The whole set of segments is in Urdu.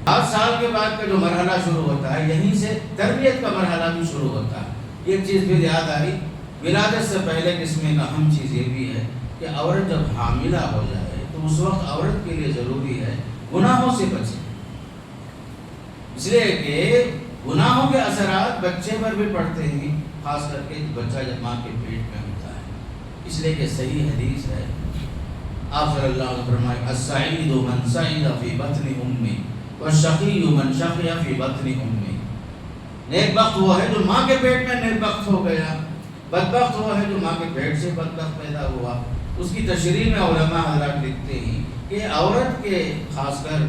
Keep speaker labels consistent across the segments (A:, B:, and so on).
A: 7 سال کے بعد کا جو مرحلہ شروع ہوتا ہے، یہیں سے تربیت کا مرحلہ بھی شروع ہوتا ہے۔ ایک چیز پھر یاد آئی، ولادت سے پہلے اس میں ایک اہم چیز یہ بھی ہے کہ عورت جب حاملہ ہو جائے تو اس وقت عورت کے لیے ضروری ہے گناہوں سے بچے، اس لیے کہ گناہوں کے اثرات بچے پر بھی پڑتے ہیں، خاص کر کے بچہ جب ماں کے پیٹ میں ہوتا ہے۔ اس لیے کہ صحیح حدیث ہے، آپ صلی اللہ علیہ وسلم فرمائے السعید من سعید فی بطن امہ والشقی من شقی فی بطن امہ۔ نیک بخت وہ ہے جو ماں کے پیٹ میں نیک بخت ہو گیا، بدبخت وہ ہے جو ماں کے پیٹ سے بدبخت پیدا ہوا۔ اس کی تشریح میں علماء حضرات لکھتے ہیں کہ عورت کے خاص کر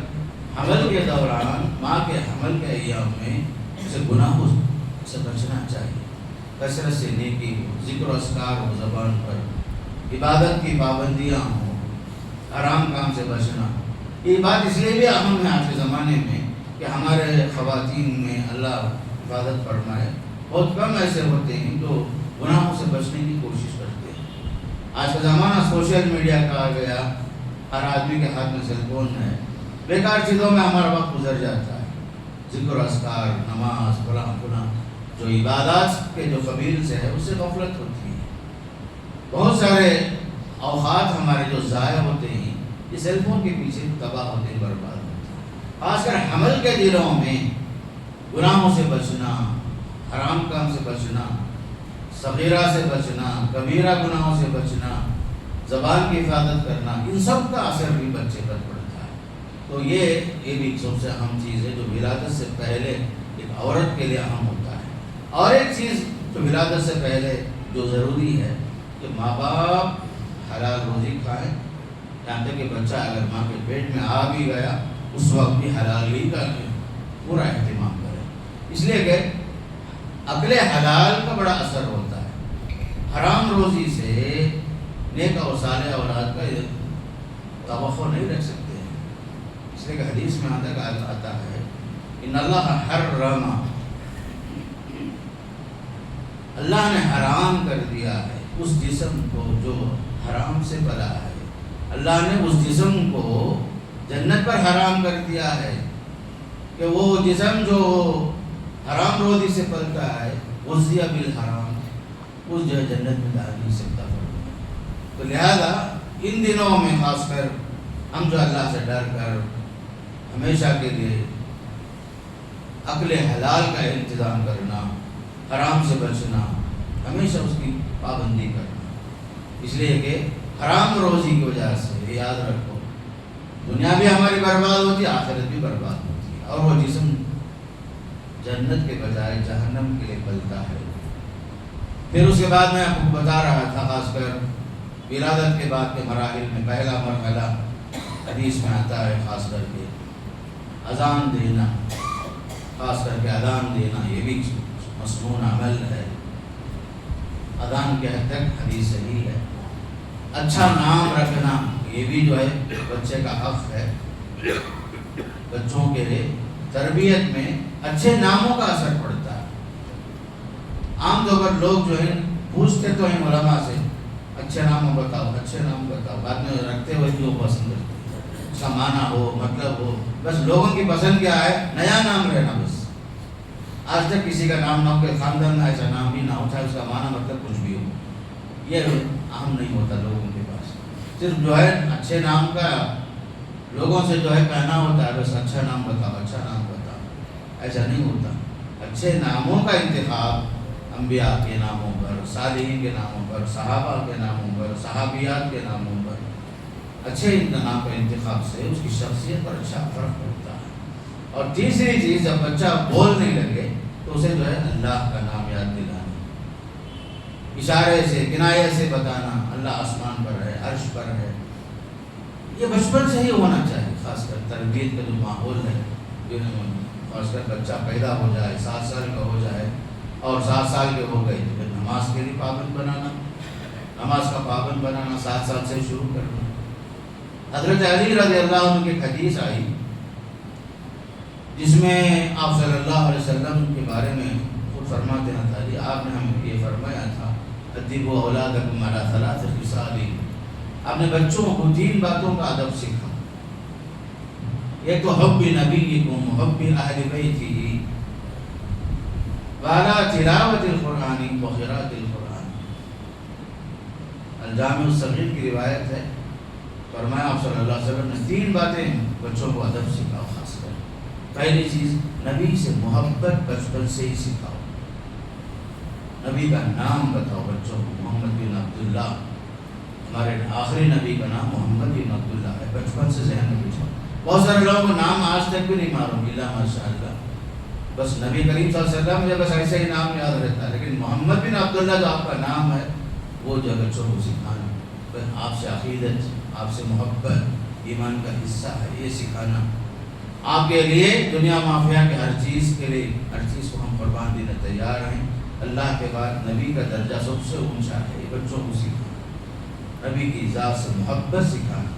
A: حمل کے دوران، ماں کے حمل کے ایام میں اسے گناہوں سے بچنا چاہیے، کثرت سے نیکی ہو، ذکر و اذکار ہو زبان پر، عبادت کی پابندیاں ہوں، حرام کام سے بچنا۔ یہ بات اس لیے بھی اہم ہے آج کے زمانے میں کہ ہمارے خواتین میں اللہ حفاظت فرمائے، بہت کم ایسے ہوتے ہیں جو گناہوں سے بچنے کی کوشش کرتے ہیں۔ آج کا زمانہ سوشل میڈیا کا آ گیا، ہر آدمی کے ہاتھ میں سیل فون ہے، بیکار چیزوں میں ہمارا وقت گزر جاتا ہے، ذکر و اذکار، نماز، فلاں فلاں جو عبادات کے جو قبیل سے ہے اس سے غفلت ہوتی ہے۔ بہت سارے اوقات ہمارے جو ضائع ہوتے ہیں یہ سیل فون کے پیچھے تباہ ہوتے ہیں، برباد ہوتے ہیں۔ خاص کر حمل کے دنوں میں گناہوں سے بچنا، حرام کام سے بچنا، صغیرہ سے بچنا، کبیرہ گناہوں سے بچنا، زبان کی حفاظت کرنا، ان سب کا اثر بھی بچے پر پڑتا ہے۔ تو یہ بھی سب سے اہم چیز ہے جو ولادت سے پہلے ایک عورت کے لیے اہم ہوتا ہے۔ اور ایک چیز جو ولادت سے پہلے جو ضروری ہے کہ ماں باپ حلال روزی کھائیں، یہاں تک کہ بچہ اگر ماں کے پیٹ میں آ بھی گیا اس وقت بھی حلالی کا پورا اہتمام کرے، اس لیے کہ عقل حلال کا بڑا اثر ہوتا ہے۔ حرام روزی سے نیک و صالح اولاد کا توقع نہیں رکھ سکتے ہیں، اس لیے کہ حدیث میں آتا ہے ان اللہ حرم، اللہ نے حرام کر دیا ہے اس جسم کو جو حرام سے پلا ہے، اللہ نے اس جسم کو جنت پر حرام کر دیا ہے کہ وہ جسم جو حرام روزی سے پلتا ہے غذی بالحرام، اس جو جنت میں ڈال نہیں سکتا۔ تو لہذا ان دنوں میں خاص کر ہم جو اللہ سے ڈر کر ہمیشہ کے لیے عقل حلال کا انتظام کرنا، حرام سے بچنا، ہمیشہ اس کی پابندی کرنا، اس لیے کہ حرام روزی کی وجہ سے یاد رکھو دنیا بھی ہماری برباد ہوتی ہے، آخرت بھی برباد ہوتی ہے، اور وہ جسم جنت کے بجائے جہنم کے لیے پلتا ہے۔ پھر اس کے بعد میں آپ کو بتا رہا تھا خاص کر ولادت کے بعد کے مراحل میں پہلا مرحلہ حدیث میں آتا ہے خاص کر کے اذان دینا، خاص کر کے اذان دینا یہ بھی مسنون عمل ہے، اذان کے حد تک حدیث صحیح ہے۔ اچھا نام رکھنا یہ بھی جو ہے بچے کا حق ہے، بچوں کے لیے تربیت میں اچھے ناموں کا اثر پڑتا ہے۔ عام طور پر لوگ جو ہے پوچھتے تو ہیں علماء سے اچھے نام بتاؤ، اچھے نام بتاؤ، بعد میں رکھتے ہوئے جو پسند ہے اس کا معنی ہو، مطلب ہو، بس لوگوں کی پسند کیا ہے نیا نام رہنا، بس آج تک کسی کا نام نہ ہو کہ خاندان میں ایسا نام بھی نہ ہو، چاہے اس کا معنی مطلب کچھ بھی ہو، یہ اہم نہیں ہوتا لوگوں کے پاس۔ صرف جو ہے اچھے نام کا لوگوں سے جو ہے کہنا ہوتا ہے، بس اچھا نام بتاؤ، اچھا نام بتاؤ، ایسا نہیں ہوتا۔ اچھے ناموں کا انتخاب انبیاء کے ناموں پر، صالحین کے ناموں پر، صحابہ کے ناموں پر، صحابیات کے ناموں پر اچھے نام کا انتخاب سے اس کی شخصیت پر اچھا فرق پڑتا ہے۔ اور تیسری چیز جب بچہ بولنے لگے تو اسے جو ہے اللہ کا نام یاد دلانا، اشارے سے کنایے سے بتانا اللہ آسمان پر ہے، عرش پر ہے۔ یہ بچپن سے ہی ہونا چاہیے، خاص کر تربیت کا جو ماحول ہے، خاص کر بچہ پیدا ہو جائے 7 سال کا ہو جائے اور 7 سال کے ہو گئے تو پھر نماز کے لیے پابند بنانا، نماز کا پابند بنانا 7 سال سے شروع کرنا۔ حضرت علی رضی اللہ عنہ کی ایک حدیث آئی جس میں آپ صلی اللہ علیہ وسلم کے بارے میں خود فرماتے ہیں، آپ نے ہمیں یہ فرمایا تھا ادبوا اولادکم علی 3 خصال، آپ نے بچوں کو 3 باتوں کا ادب سکھا۔ یہ تو حب نبیکم حب اہل بیتہ وعلی تلاوت القرآن وقراءۃ القرآن۔ الجامع الصغیر کی روایت ہے، فرمایا آپ صلی اللہ علیہ وسلم نے 3 باتیں بچوں کو ادب سکھاؤ خاص کر۔ پہلی چیز نبی سے محبت بچپن سے ہی سکھاؤ، نبی کا نام بتاؤ بچوں کو، محمد بن عبداللہ، ہمارے آخری نبی کا نام محمد بن عبداللہ ہے، بچپن سے ذہن میں بٹھاؤ۔ بہت سارے لوگوں کو نام آج تک بھی نہیں معلوم، الا ماشاء اللہ، بس نبی کریم صلی اللہ علیہ وسلم مجھے بس ایسے ہی نام یاد رہتا ہے، لیکن محمد بن عبداللہ جو آپ کا نام ہے وہ جو بچوں کو سکھانا، آپ سے عقیدت، آپ سے محبت ایمان کا حصہ ہے، یہ سکھانا۔ آپ کے لیے دنیا مافیا کے ہر چیز کے لیے، ہر چیز کو ہم قربان دینے تیار ہیں۔ اللہ کے بعد نبی کا درجہ سب سے اونچا ہے، یہ بچوں کو سکھانا، نبی کی ذات سے محبت سکھانا۔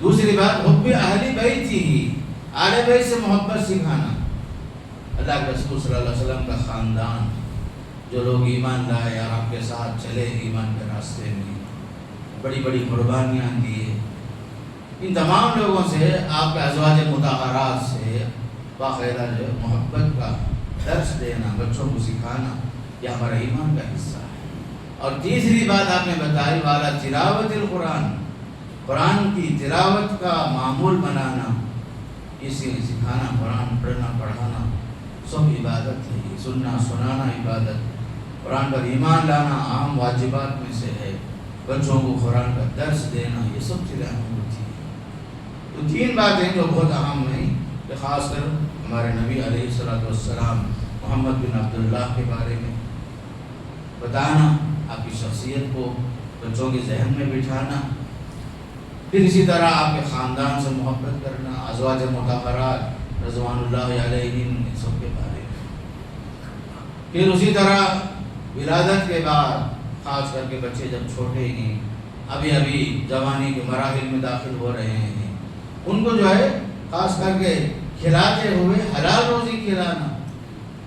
A: دوسری بات حب اہل بیت ہی، اہل بیت سے محبت سکھانا۔ اللہ کے رسول صلی اللہ علیہ وسلم کا خاندان، جو لوگ ایمان لائے اور آپ کے ساتھ چلے ایمان کے راستے میں، بڑی بڑی قربانیاں دیے، ان تمام لوگوں سے آپ کے ازواج مطہرات سے باقاعدہ جو محبت کا درس دینا، بچوں کو سکھانا، یہ ہمارا ایمان کا حصہ ہے۔ اور تیسری بات آپ نے بتائی والا تلاوت القرآن، قرآن کی تلاوت کا معمول بنانا، اسی سکھانا، قرآن پڑھنا پڑھانا سب عبادت ہے، سننا سنانا عبادت، قرآن پر ایمان لانا عام واجبات میں سے ہے، بچوں کو قرآن کا درس دینا، یہ سب چیزیں اہم ہوتی ہیں۔ تو 3 باتیں جو بہت اہم ہیں، کہ خاص کر ہمارے نبی علیہ الصلوۃ والسلام محمد بن عبداللہ کے بارے میں بتانا، آپ کی شخصیت کو بچوں کے ذہن میں بٹھانا، پھر اسی طرح آپ کے خاندان سے محبت کرنا، ازواج مطہرات رضوان اللہ علیہم، ان سب کے بارے میں، پھر اسی طرح ولادت کے بعد خاص کر کے بچے جب چھوٹے ہیں، ابھی جوانی کے مراحل میں داخل ہو رہے ہیں، ان کو جو ہے خاص کر کے کھلاتے ہوئے حلال روزی کھلانا،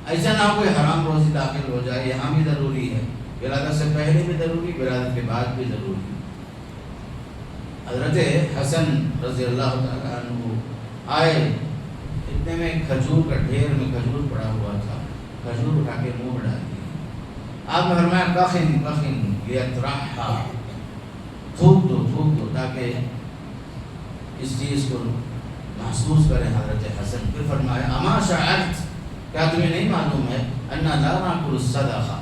A: ایسا نہ کوئی حرام روزی داخل ہو جائے، یہاں بھی ضروری ہے، ولادت سے پہلے بھی ضروری، ولادت کے بعد بھی ضروری۔ حضرت حسن رضی اللہ تعالیٰ عنہ آئے، اتنے میں کھجور کا ڈھیر میں کھجور پڑا ہوا تھا، کھجور اٹھا کے منہ میں ڈال دیا، آپ نے فرمایا کخن کخن لیطرحھا، تھوک دو تاکہ اس چیز کو محسوس کریں حضرت حسن۔ پھر فرمایا اما شعرت، کیا تمہیں نہیں معلوم ہے انا لا ناکل الصدقہ،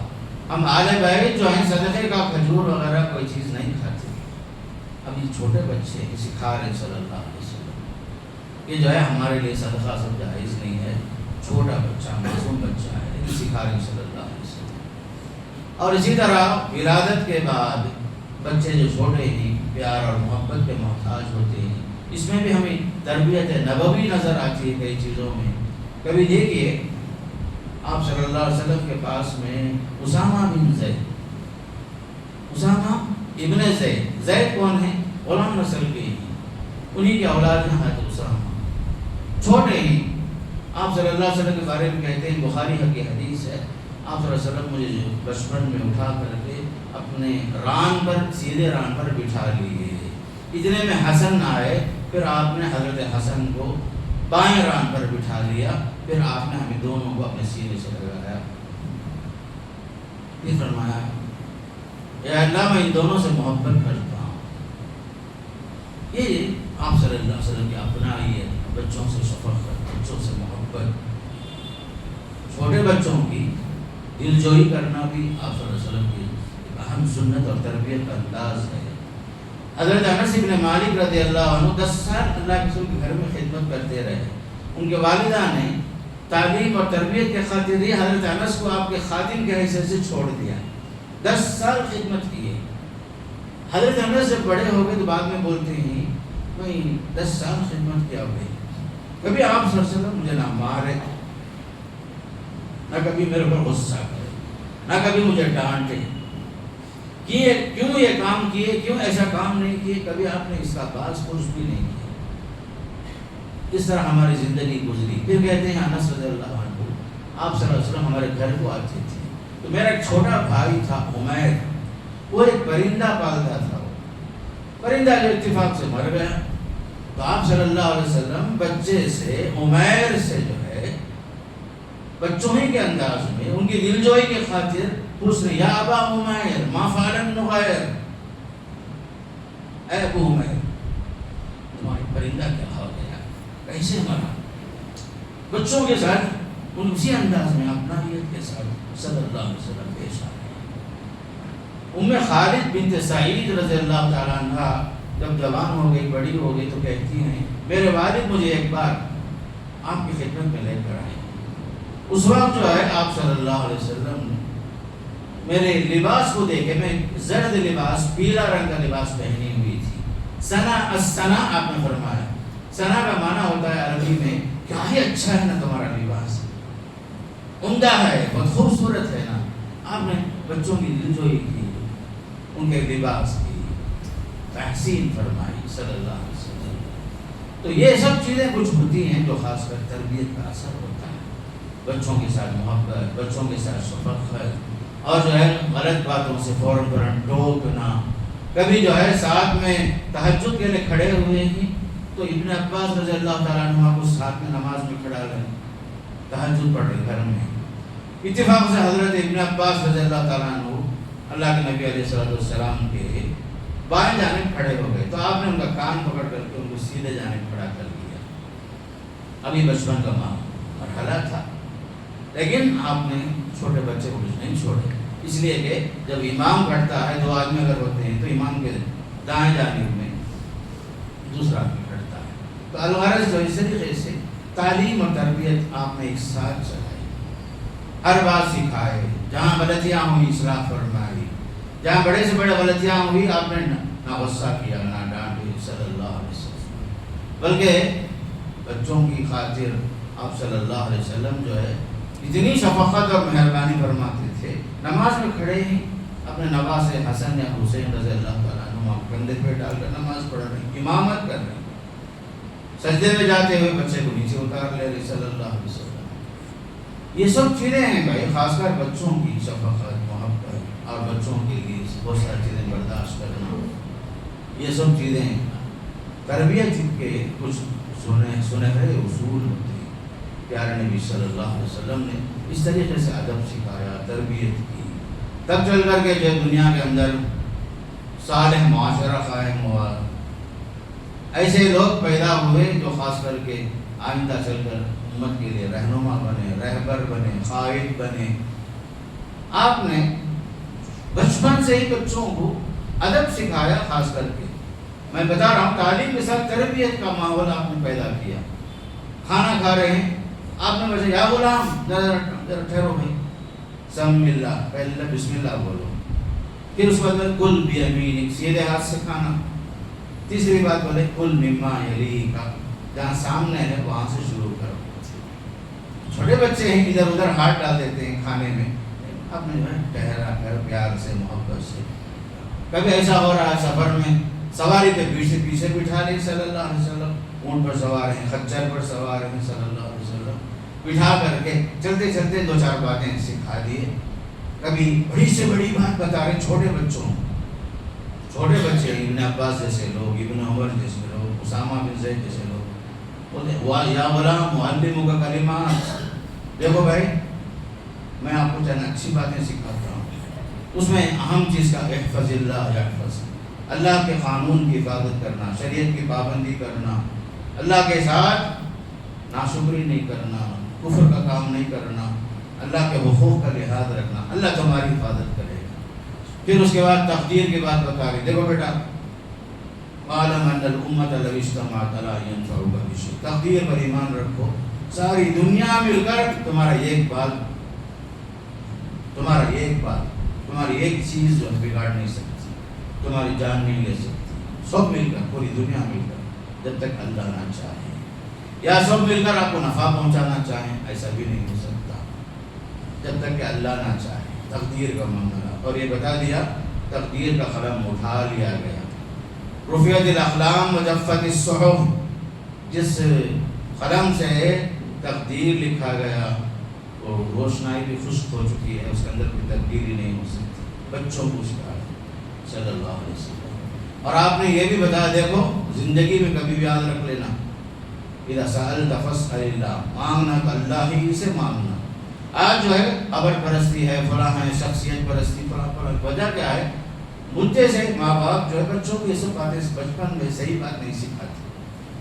A: ہم آل بیت جو ہیں صدقے کا کھجور وغیرہ کوئی چیز نہیں کھاتے۔ اب یہ چھوٹے بچے ہیں، سکھا رہے ہیں صلی اللہ علیہ وسلم، یہ جو ہے ہمارے لیے صدقہ سب جائز نہیں ہے، چھوٹا بچہ معصوم بچہ ہے، لیکن سکھا رہے ہیں صلی اللہ علیہ وسلم۔ اور اسی طرح ولادت کے بعد بچے جو چھوٹے ہیں پیار اور محبت کے محتاج ہوتے ہیں، اس میں بھی ہمیں تربیت نبوی نظر آتی ہے کئی چیزوں میں۔ کبھی دیکھیے آپ صلی اللہ علیہ وسلم کے پاس میں اسامہ بن زید، اسامہ ابن زید، زید کون ہے؟ غلام نسل کے ہیں، انہی کے اولاد ہیں حضرت اسامہ، چھوٹے ہیں۔ آپ صلی اللہ علیہ وسلم کے بارے میں کہتے ہیں، بخاری کی حدیث ہے، آپ صلی اللہ علیہ وسلم مجھے بچپن میں اٹھا کر کے اپنے ران پر، سیدھے ران پر بٹھا لیے، اتنے میں حسن آئے، پھر آپ نے حضرت حسن کو بائیں ران پر بٹھا لیا، پھر آپ نے ہمیں دونوں کو اپنے سینے سے لگایا، یہ فرمایا اے اللہ میں ان دونوں سے محبت کرتا ہوں۔ یہ آپ صلی اللہ علیہ وسلم کی اپنائی ہے، بچوں سے شفقت، بچوں سے محبت، چھوٹے بچوں کی دلجوئی کرنا بھی آپ صلی اللہ علیہ وسلم کی اہم سنت اور تربیت کا انداز ہے۔ حضرت انس بن مالک رضی اللہ عنہ 10 سال اللہ کے رسول کے گھر میں خدمت کرتے رہے، ان کے والدہ نے تعلیم اور تربیت کے خاطر یہ حضرت انس کو آپ کے خادم کے حیثیت سے چھوڑ دیا، 10 سال خدمت کیے۔ حضرت انس جب بڑے ہو گئے تو بعد میں بولتے ہیں بھائی 10 سال خدمت کیا ہوئے، کبھی آپ صلی اللہ علیہ وسلم مجھے نہ مارے، نہ کبھی میرے پر غصہ کرے، نہ کبھی مجھے ڈانٹے، کیے کیوں یہ کام کیے، کیوں ایسا کام نہیں کیے، کبھی آپ نے اس کا باز پرس بھی نہیں کیا۔ اس طرح ہماری زندگی گزری۔ پھر کہتے ہیں انس رضی اللہ عنہ آپ صلی اللہ علیہ وسلم ہمارے گھر کو آتے تھے، تو میرا ایک چھوٹا بھائی تھا عمیر، وہ ایک پرندہ پالتا تھا، پرندہ جو اتفاق سے مر گیا، تو آپ صلی اللہ علیہ وسلم بچے سے، عمیر سے جو ہے بچوں ہی کے انداز میں ان کی دلجوئی کی خاطر پوچھ رہے، یا ابا عمیر ما فعل النغیر، اے ابو عمیر تمہاری پرندہ کیا ہو گیا، کیسے مرا؟ بچوں کے ساتھ ان اسی انداز میں اپنائیت کے ساتھ صلی اللہ علیہ وسلم پیش آ رہے ہیں۔ خالد بنت سعید رضی اللہ تعالیٰ عنہ جب جوان ہو گئی، بڑی ہو گئی، تو کہتی ہیں میرے والد مجھے ایک بار آپ کی خدمت میں لے کر آئے، اس وقت جو ہے آپ صلی اللہ علیہ وسلم نے میرے لباس کو دیکھے، میں زرد لباس، پیلا رنگ کا لباس پہنی ہوئی تھی۔ سنا السنا آپ نے فرمایا، سنا کا معنی ہوتا ہے عربی میں کیا ہی اچھا ہے نا تمہارا لباس، عمدہ ہے، بہت خوبصورت ہے نا۔ آپ نے بچوں کی دلجوئی کی، ان کے لباس کی تحسین فرمائی صلی اللہ علیہ وسلم۔ تو یہ سب چیزیں کچھ ہوتی ہیں جو خاص کر تربیت کا اثر ہوتا ہے، بچوں کے ساتھ محبت، بچوں کے ساتھ شفقت، اور جو ہے غلط باتوں سے فوراً ٹوکنا۔ کبھی جو ہے ساتھ میں تہجد کے لیے کھڑے ہوئے ہیں تو ابن عباس رضی اللہ تعالیٰ عنہ کو ساتھ میں نماز میں کھڑا رہے، تہجد پڑھ رہے گھر میں۔ اتفاق سے حضرت ابن عباس رضی اللہ تعالیٰ عنہ اللہ کے نبی علیہ السلام کے بائیں جانب کھڑے ہو گئے، تو آپ نے ان کا کان پکڑ کر کے ان کو سیدھے جانب کھڑا کر دیا۔ ابھی بچپن کا مرحلہ تھا، لیکن آپ نے چھوٹے بچے کو کچھ نہیں چھوڑے، اس لیے کہ جب امام کھڑتا ہے، دو آدمی اگر ہوتے ہیں تو امام کے دائیں جانب میں دوسرا آدمی کھڑتا ہے۔ تو الغرض جو اس طریقے سے تعلیم اور تربیت آپ نے ایک ساتھ چلائی، ہر بات سکھائے، جہاں غلطیاں ہوئی اصلاح فرمائی، جہاں بڑے سے بڑے غلطیاں ہوئی آپ نے نہ غصہ کیا نہ ڈانٹے صلی اللہ علیہ وسلم، بلکہ بچوں کی خاطر آپ صلی اللہ علیہ وسلم جو ہے اتنی شفقت اور مہربانی فرماتے تھے، نماز میں کھڑے ہی اپنے نواز حسن یا حسین رضی اللہ تعالیٰ عنہ کندھے پہ ڈال کر نماز پڑھ رہے ہیں، امامت کر رہے ہیں، سجدے میں جاتے ہوئے بچے کو نیچے اتار لے رہے صلی اللہ علیہ وسلم۔ یہ سب چیزیں ہیں بھائی، خاص کر بچوں کی شفقت، محبت، اور بچوں کے لیے بہت ساری چیزیں برداشت کرنا، یہ سب چیزیں تربیت کے کچھ سنہرے اصول ہوتے ہیں۔ پیارے نبی صلی اللہ علیہ وسلم نے اس طریقے سے ادب سکھایا، تربیت کی، تب چل کر کے جو دنیا کے اندر صالح معاشرہ قائم ہوا، ایسے لوگ پیدا ہوئے جو خاص کر کے آئندہ چل کر امت کے لیے رہنما بنے، رہبر بنے، قائد بنے۔ آپ نے بچپن سے ہی بچوں کو ادب سکھایا، خاص کر کے میں بتا رہا ہوں تعلیم کے ساتھ تربیت کا ماحول آپ نے پیدا کیا۔ کھانا کھا رہے ہیں، آپ نے وجہ یا غلام ذرا ٹھہرو بھائی، سم اللہ، پہلے بسم اللہ بولو، پھر اس کے بعد کل بیمینک، سیدھے ہاتھ سے کھانا، تیسری بات بولے کل مما یلیک، جہاں سامنے ہے وہاں سے شروع کرو۔ چھوٹے بچے ہیں ادھر ادھر ہاتھ ڈال دیتے ہیں کھانے میں، آپ نے جو ہے ٹھہرا کر پیار سے، محبت سے۔ کبھی ایسا ہو رہا ہے سفر میں سواری پہ پیچھے بٹھا لی صلی اللہ علیہ وسلم، اونٹ پر سوار ہیں، خچر پر سوار ہیں صلی اللہ علیہ وسلم، بٹھا کر کے چلتے چلتے دو چار باتیں سکھا دیے۔ کبھی بڑی سے بڑی بات بتا رہے چھوٹے بچوں، چھوٹے بچے ابن عباس جیسے لوگ، ابن عمر جیسے لوگ، اسامہ بن زید جیسے لوگ بولتے یا غلام معلموں کا کلمات، دیکھو بھائی میں آپ کو چند اچھی باتیں سکھاتا ہوں، اس میں اہم چیز کا احفظ اللہ یحفظ، اللہ کے قانون کی حفاظت کرنا، شریعت کی پابندی کرنا، اللہ کے ساتھ ناشکری نہیں کرنا، کفر کا کام نہیں کرنا، اللہ کے حقوق کا لحاظ رکھنا، اللہ تمہاری حفاظت کرے گا۔ پھر اس کے بعد تقدیر کی بات بتا رہی، دیکھو بیٹا وَاعْلَمْ أَنَّ الْأُمَّةَ لَوِ اجْتَمَعَتْ عَلَىٰ أَن يَنفَعُوكَ بِشَيْءٍ، تقدیر پر ایمان رکھو، ساری دنیا مل کر تمہارا ایک بات، تمہاری ایک چیز جو بگاڑ نہیں سکتی، تمہاری جان نہیں لے سکتی، سب مل کر، پوری دنیا مل کر، جب تک اللہ نہ چاہے، یا سب مل کر آپ کو نفع پہنچانا چاہیں، ایسا بھی نہیں ہو سکتا جب تک کہ اللہ نہ چاہے۔ تقدیر کا معاملہ، اور یہ بتا دیا تقدیر کا قلم اٹھا لیا گیا، رفعت الاقلام وجفت الصحف، جس قلم سے تقدیر لکھا گیا وہ روشنائی بھی خشک ہو چکی ہے، اس کے اندر کوئی تبدیلی نہیں ہو سکتی۔ بچوں کو سکھایا صلی اللہ علیہ وسلم۔ اور آپ نے یہ بھی بتایا دیکھو زندگی میں کبھی بھی یاد رکھ لینا، اذا سألت فاسأل اللہ، مانگنا تو اللہ ہی سے مانگنا۔ آج جو ہے قبر پرستی ہے، فلاں ہے، شخصیت پرستی، فلاں وجہ کیا ہے؟ مجھے سے ماں باپ جو ہے بچوں کو یہ سب باتیں بچپن میں صحیح بات نہیں سکھاتے۔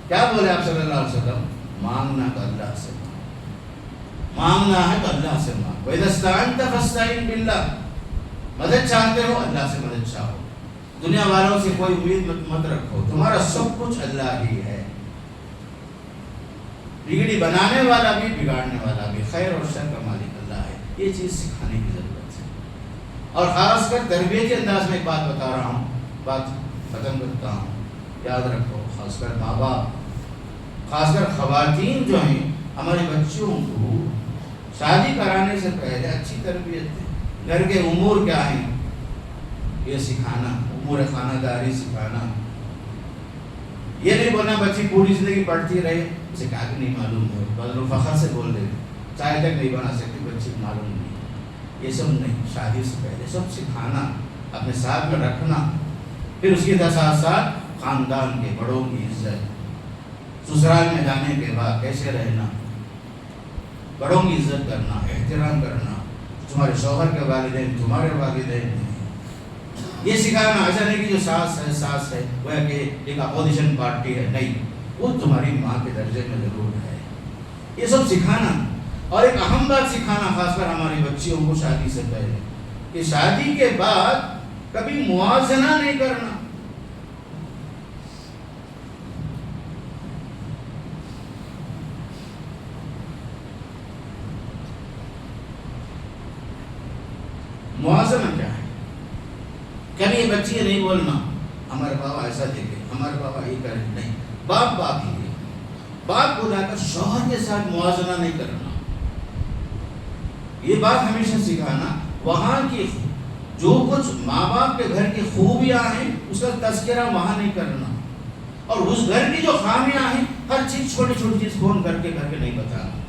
A: کیا بولے آپ صلی اللہ علیہ وسلم؟ مانگنا تو اللہ سے مانگنا ہے تو اللہ سے مانگ۔ وَإِذَا اسْتَعَنْتَ فَاسْتَعِنْ بِاللَّهِ، مدد چاہتے ہو اللہ سے مدد چاہو، دنیا والوں سے کوئی امید مت رکھو، تمہارا سب کچھ اللہ ہی ہے۔ بگڑی بنانے والا بھی بگاڑنے والا بھی، خیر اور شر کا مالک اللہ ہے۔ یہ چیز سکھانے کی ضرورت ہے۔ اور خاص کر تربیتی انداز میں ایک بات بتا رہا ہوں، بات ختم کرتا ہوں، یاد رکھو، خاص کر ماں باپ، خاص کر خواتین جو ہیں، ہمارے بچوں کو شادی کرانے سے پہلے اچھی تربیت دیں۔ گھر کے امور کیا ہیں یہ سکھانا، امور خانہ داری سکھانا۔ یہ نہیں بولنا بچی پوری زندگی پڑھتی رہے، اسے کیا کہ نہیں معلوم ہے، بدل فخر سے بول دے، چائے تک نہیں بنا سکتی بچی کو معلوم نہیں۔ یہ سب نہیں، شادی سے پہلے سب سکھانا، اپنے ساتھ میں رکھنا۔ پھر اس کے ساتھ ساتھ خاندان کے بڑوں کی عزت، سسرال میں جانے کے بعد کیسے رہنا، بڑوں کی عزت کرنا، احترام کرنا، تمہارے شوہر کے والدین تمہارے والدین ہیں، یہ سکھانا۔ ایسا نہیں کہ جو ساس ہے وہ ہے کہ ایک اپوزیشن پارٹی ہے، نہیں، وہ تمہاری ماں کے درجے میں ضرور ہے، یہ سب سکھانا۔ اور ایک اہم بات سکھانا، خاص کر ہماری بچیوں کو شادی سے پہلے، کہ شادی کے بعد کبھی موازنہ نہیں کرنا۔ موازنہ کیا ہے؟ کبھی یہ بچی یہ نہیں بولنا ہمارے بابا ایسا دیکھے، ہمارے بابا یہ کرے، نہیں، باپ باپ ہی ہے۔ باپ کو لا کر شوہر کے ساتھ موازنہ نہیں کرنا، یہ بات ہمیشہ سکھانا۔ وہاں کی جو کچھ ماں باپ کے گھر کی خوبیاں ہیں اس کا تذکرہ وہاں نہیں کرنا، اور اس گھر کی جو خامیاں ہیں ہر چیز چھوٹی چھوٹی چیز فون کر کے نہیں بتانا۔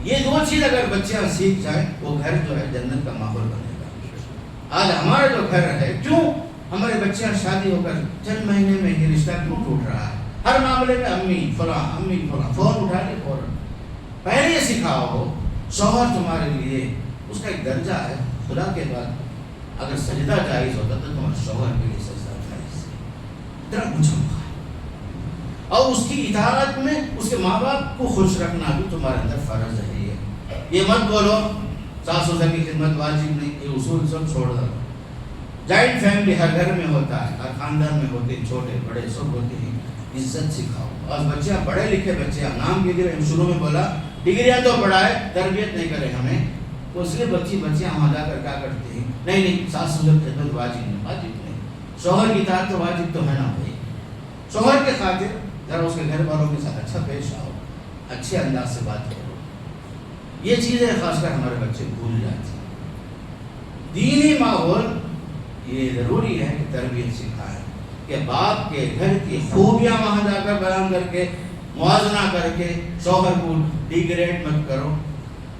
A: یہ دو چیز اگر بچیاں سیکھ جائیں وہ گھر جو ہے جنت کا ماحول بنے گا۔ آج ہمارا جو گھر ہے، کیوں ہمارے بچیاں شادی ہو کر چند مہینے میں یہ رشتہ کیوں ٹوٹ رہا ہے؟ ہر معاملے میں امی فلاں فون اٹھا کے فوراً۔ پہلے یہ سکھاؤ ہو شوہر تمہارے لیے اس کا ایک درجہ ہے، خدا کے بعد اگر سجدہ جائز ہوتا تو تمہارے شوہر کے لیے سجدہ جائز ہے، اتنا کچھ ہوگا۔ اور اس کی اطاعت میں اس کے ماں باپ کو خوش رکھنا بھی تمہارے اندر فرض ہے۔ یہ مت بولو ساس سسر کی خدمت واجب نہیں، یہ اصول سب چھوڑ دو۔ جوائنٹ فیملی ہر گھر میں ہوتا ہے، ہر خاندان میں ہوتے ہیں، چھوٹے بڑے سب ہوتے ہیں، عزت سکھاؤ۔ اور بچیاں پڑھے لکھے بچے، نام کے لیے شروع میں بولا ڈگریاں تو پڑھائے، تربیت نہیں کرے ہمیں، تو اس لیے بچیاں وہاں جا کر کیا کرتے ہیں، نہیں ساس سسر کی خدمت واجب نہیں، شوہر کی اطاعت تو واجب تو ہے نا بھائی۔ شوہر کے خاطر ذرا اس کے گھر والوں کے ساتھ اچھا پیش آؤ، اچھے انداز سے بات کرو۔ یہ چیزیں خاص کر ہمارے بچے بھول جاتے ہیں۔ دینی ماحول یہ ضروری ہے کہ تربیت سکھائے، کہ باپ کے گھر کی خوبیاں وہاں جا کر بیان کر کے، موازنہ کر کے شوہر کو ڈیگریڈ مت کرو،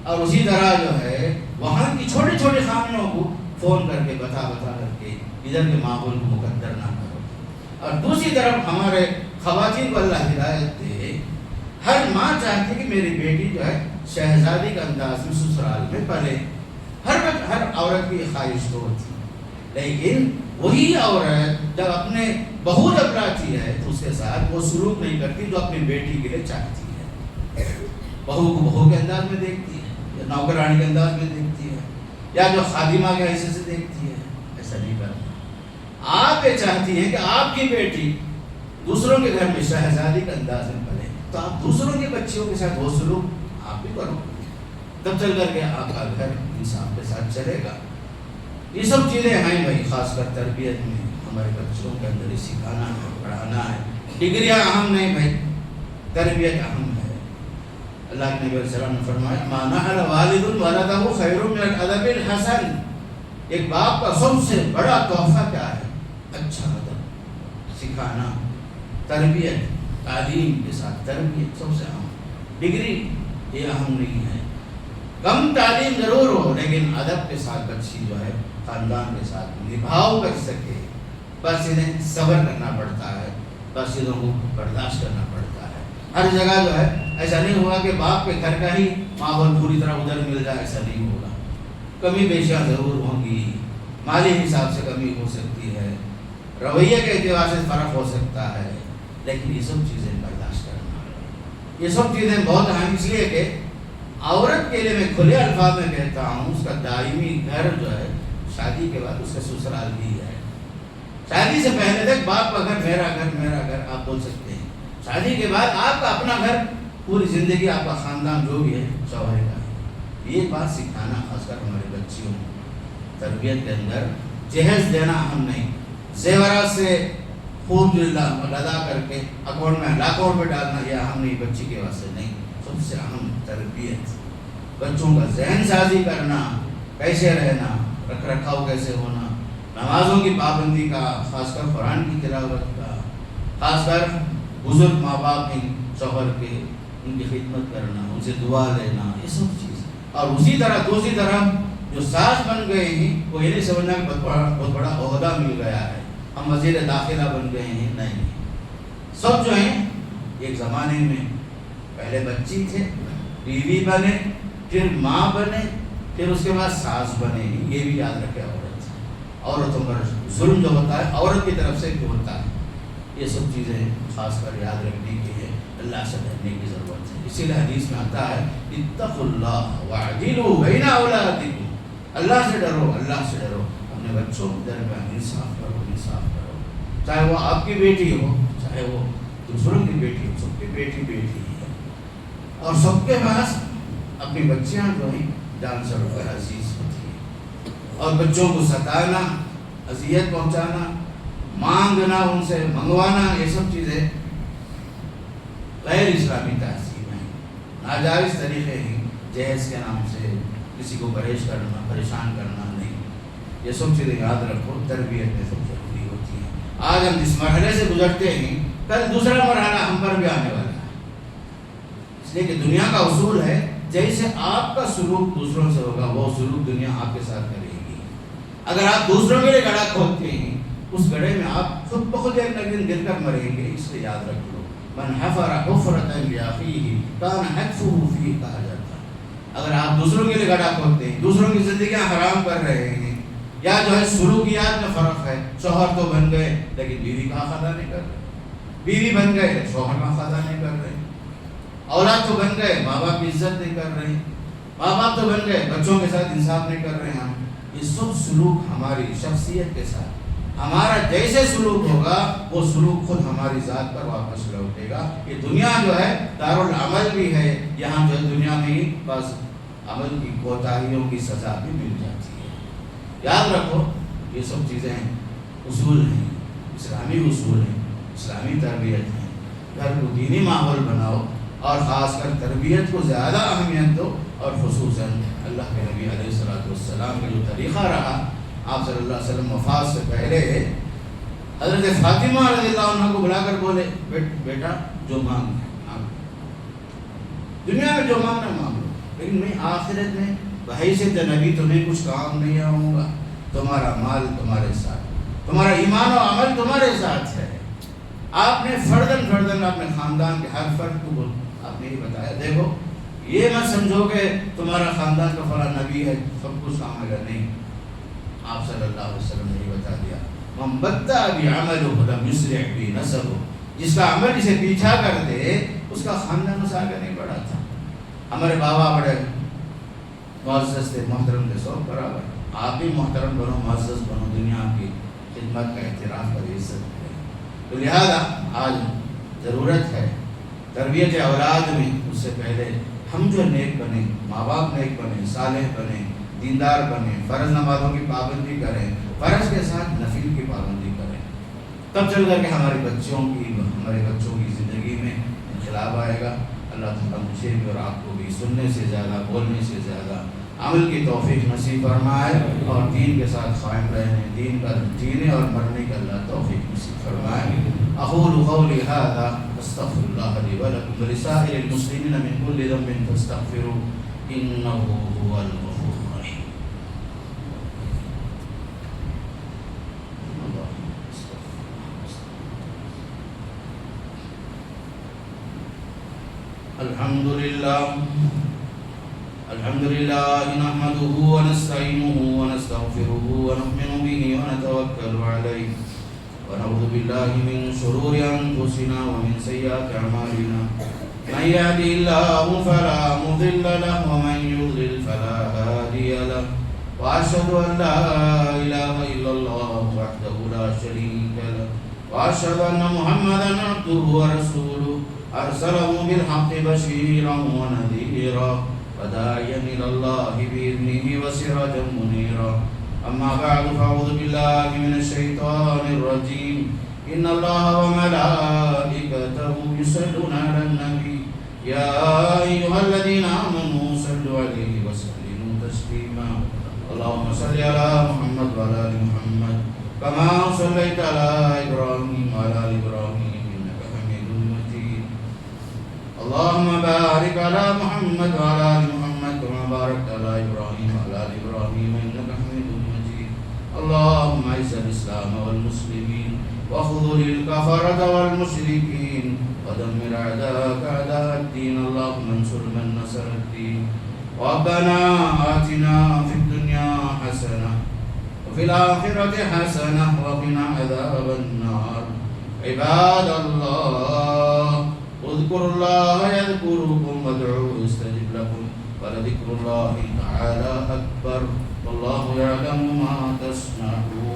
A: اور اسی طرح جو ہے وہاں کی چھوٹی چھوٹی خامیوں کو فون کر کے بتا کر کے ادھر کے ماحول کو مقدر نہ کرو۔ اور دوسری طرف ہمارے خواتین کو اللہ ہدایت دے، ہر ماں چاہتی ہے کہ میری بیٹی جو ہے شہزادی کا انداز میں سسرال میں پلے، ہر عورت کی خواہش تو ہوتی ہے، لیکن وہی عورت جب اپنے بہو جب لاتی ہے تو اس کے ساتھ وہ سلوک نہیں کرتی جو اپنی بیٹی کے لیے چاہتی ہے۔ بہو کو بہو کے انداز میں دیکھتی ہے، یا نوکرانی کے انداز میں دیکھتی ہے، یا جو خادمہ کے حیثیت سے دیکھتی ہے، ایسا نہیں کرنا۔ آپ یہ چاہتی ہیں کہ آپ کی بیٹی دوسروں کے گھر میں شہزادی کا انداز میں پلے، تو آپ دوسروں کے بچیوں کے ساتھ وہ سلوک آپ بھی کرو، تب چل کر کے آپ کا گھر انصاف کے ساتھ چلے گا۔ یہ سب چیزیں ہیں بھائی، خاص کر تربیت میں ہمارے بچوں کے اندر ہی سکھانا ہے، پڑھانا ہے۔ ڈگریاں اہم نہیں بھائی، تربیت اہم ہے۔ اللہ کے نبی علیہ السلام نے فرمایا ما نحل والد ولدہ خیر من الادب الحسن، ایک باپ کا سب سے بڑا تحفہ کیا ہے؟ اچھا ادب سکھانا، تربیت، تعلیم کے ساتھ تربیت سب سے اہم۔ ڈگری یہ اہم نہیں ہے، کم تعلیم ضرور ہو لیکن ادب کے ساتھ بچی جو ہے خاندان کے ساتھ نبھاؤ کر سکے، بس انہیں صبر کرنا پڑتا ہے، بس چیزوں کو برداشت کرنا پڑتا ہے۔ ہر جگہ جو ہے ایسا نہیں ہوگا کہ باپ کے گھر کا ہی ماحول پوری طرح ادھر مل جائے، ایسا نہیں ہوگا، کمی بیشیاں ضرور ہوں گی، مالی حساب سے کمی ہو سکتی ہے، رویے کے اعتبار سے فرق ہو سکتا ہے، لیکن یہ سب چیزیں برداشت کرنا ہے۔ یہ سب چیزیں بہت اہم، اس لیے کہ عورت کے لیے میں کھلے الفاظ میں کہتا ہوں، اس کا دائمی گھر جو ہے شادی کے بعد اس کا سسرال بھی ہے۔ شادی سے پہلے تک باپ کا گھر میرا گھر آپ بول سکتے ہیں، شادی کے بعد آپ کا اپنا گھر، پوری زندگی آپ کا خاندان جو بھی ہے شوہر کا ہے۔ یہ بات سکھانا خاص کر ہمارے بچیوں تربیت کے اندر جہیز دینا اہم نہیں، زیورات سے خوب لدا کر کے اکاؤنٹ میں لاکھوں روپے ڈالنا یہ اہم نہیں، بچی کے واسطے نہیں، سب سے اہم تربیت، بچوں کا ذہن سازی کرنا، کیسے رہنا، رکھ رکھاؤ کیسے ہونا، نمازوں کی پابندی کا، خاص کر قرآن کی تلاوت کا، خاص کر بزرگ ماں باپ ہیں شوہر کے، ان کی خدمت کرنا، ان سے دعا لینا، یہ سب چیز۔ اور اسی طرح دوسری طرف جو ساس بن گئے ہیں وہ یہ نہیں سمجھنا کہ بہت بڑا عہدہ مل گیا ہے، ہم وزیر داخلہ بن گئے ہیں، نہیں، سب جو ہیں ایک زمانے میں پہلے بچی تھے، بیوی بنے، پھر ماں بنے، پھر اس کے بعد ساس بنے، یہ بھی یاد رکھے عورتوں پر ظلم جو ہوتا ہے عورت کی طرف سے کیوں ہوتا ہے، یہ سب چیزیں خاص کر یاد رکھنے کی ہے، اللہ سے ڈرنے کی ضرورت ہے۔ اسی لیے حدیث میں آتا ہے اتقوا اللہ واعدلوا بین اولادکم، اللہ سے ڈرو، اللہ سے ڈرو، اپنے بچوں کے درمیان انصاف کرو، انصاف کرو، چاہے وہ آپ کی بیٹی ہو، چاہے وہ دوسروں کی بیٹی ہو، سب کی بیٹی بیٹی ہے، اور سب کے پاس اپنی بچیاں جو ہیں جان سے بڑھ کر عزیز ہوتی ہیں، اور بچوں کو ستانا، اذیت پہنچانا، مانگنا، ان سے منگوانا، یہ سب چیزیں غیر اسلامی تہذیب ہیں، ناجائز طریقے ہیں، جہیز کے نام سے کسی کو پریشان کرنا نہیں، یہ سب چیزیں یاد رکھو، تربیت میں سب ضروری ہوتی ہیں۔ آج ہم جس مرحلے سے گزرتے ہیں کل دوسرا مرحلہ ہم پر بھی آنے والا ہے، اس لیے کہ دنیا کا اصول ہے جیسے آپ کا سلوک دوسروں سے ہوگا وہ سلوک دنیا آپ کے ساتھ کرے گی۔ اگر آپ دوسروں کے لیے گڑھا کھودتے ہیں اس گڑھے میں آپ خود بخود ایک دن گر کر مریں گے، اس لیے یاد رکھ لو من حفر حفرۃ لأخیہ کان حتفہ فیہ، کہا جاتا ہے اگر آپ دوسروں کے لیے گڑھا کھودتے ہیں، دوسروں کی زندگیاں حرام کر رہے ہیں، یا جو ہے سلوکیات میں فرق ہے، شوہر تو بن گئے لیکن بیوی کا خطا نہیں کر رہے، بیوی بن گئے شوہر کا خطا نہیں کر رہے، اولاد تو بن گئے ماں باپ کی عزت نہیں کر رہے، ماں باپ تو بن گئے بچوں کے ساتھ انصاف نہیں کر رہے ہیں، یہ سب سلوک ہماری شخصیت کے ساتھ، ہمارا جیسے سلوک ہوگا وہ سلوک خود ہماری ذات پر واپس لوٹے گا۔ یہ دنیا جو ہے دارالعمل بھی ہے، یہاں جو دنیا میں ہی بس عمل کی کوتاہیوں کی سزا بھی مل جاتی ہے۔ یاد رکھو یہ سب چیزیں اصول ہیں، اسلامی اصول ہیں، اسلامی تربیت ہیں، گھر کو دینی ماحول بناؤ اور خاص کر تربیت کو زیادہ اہمیت دو، اور خصوصاً اللہ کے نبی علیہ السلام کا جو طریقہ رہا، آپ صلی اللہ علیہ وسلم وفات سے پہلے حضرت فاطمہ رضی اللہ عنہ کو بلا کر بولے بیٹا جو مانگ دنیا میں جو مانگنا مانگ لو، لیکن میں آخرت میں بحیثیت نبی تمہیں کچھ کام نہیں آؤں گا، تمہارا مال تمہارے ساتھ، تمہارا ایمان و عمل تمہارے ساتھ ہے۔ آپ نے فردن اپنے خاندان کے ہر فرد کو آپ نے یہ بتایا، دیکھو یہ مت سمجھو کہ تمہارا خاندان کا فلاں نبی ہے سب کچھ کام ہے، نہیں، آپ صلی اللہ علیہ وسلم نے یہ بتا دیا من بطأ بعملہ لم یسرع بنسبہ، جس کا عمل اسے پیچھا کر دے اس کا خاندان اس آگے نہیں بڑھا تھا۔ ہمارے بابا بڑے معزز تھے، محترم تھے، سب برابر، آپ بھی محترم بنو، معزز بنو، دنیا کی خدمت کا احترام کا عزت ہے۔ تو لہذا آج ضرورت ہے تربیت اولاد میں، اس سے پہلے ہم جو نیک بنے، ماں باپ نیک بنے، صالح بنے، دیندار بنے، فرض نمازوں کی پابندی کریں، فرض کے ساتھ نفل کی پابندی کریں، تب چل کر کے ہمارے بچوں کی زندگی میں انقلاب آئے گا۔ اللہ تعالیٰ مجھے بھی اور آپ کو بھی سننے سے زیادہ، بولنے سے زیادہ عمل کی توفیق نصیب فرمائے، اور دین کے ساتھ قائم رہنے، دین پر جینے اور مرنے کا اللہ توفیق نصیب فرمائے۔ اقول قولی ھذا استغفر اللہ لی ولکم ولسائر المسلمین من کل ذنب فاستغفروہ انہ ھو الغفور الرحیم۔ الحمد لله نحمده ونستعينه ونستغفره ونؤمن به ونتوكل عليه ونعوذ بالله من شرور أنفسنا ومن سيئات أعمالنا من يهده الله فلا مضل له ومن يضلل فلا هادي له وأشهد أن لا إله إلا الله وحده لا شريك له وأشهد أن محمدا عبده ورسوله أرسله بالحق بشيرا ونذيرا وداعيا إلى الله بإذنه وسراجا منيرا أما بعد فأعوذ بالله من الشيطان الرجيم إن الله وملائكته يصلون على النبي يا أيها الذين آمنوا صلوا عليه وسلموا تسليما اللهم صل على محمد وعلى آل محمد كما صليت على إبراهيم وعلى آل إبراهيم إنك حميد مجيد اللهم بارك على محمد وعلى آل محمد كما باركت على إبراهيم وعلى آل إبراهيم إنك حميد مجيد اللهم أعز الإسلام والمسلمين واخذل الكفرة والمشركين ودمر أعداءك أعداء الدين اللهم انصر من نصر الدين ربنا آتنا في الدنيا حسنة وفي الآخرة حسنة وقنا عذاب النار عباد الله اذكروا الله يذكركم وادعوه يستجب لكم ولذكر الله تعالى أكبر والله يعلم ما تصنعون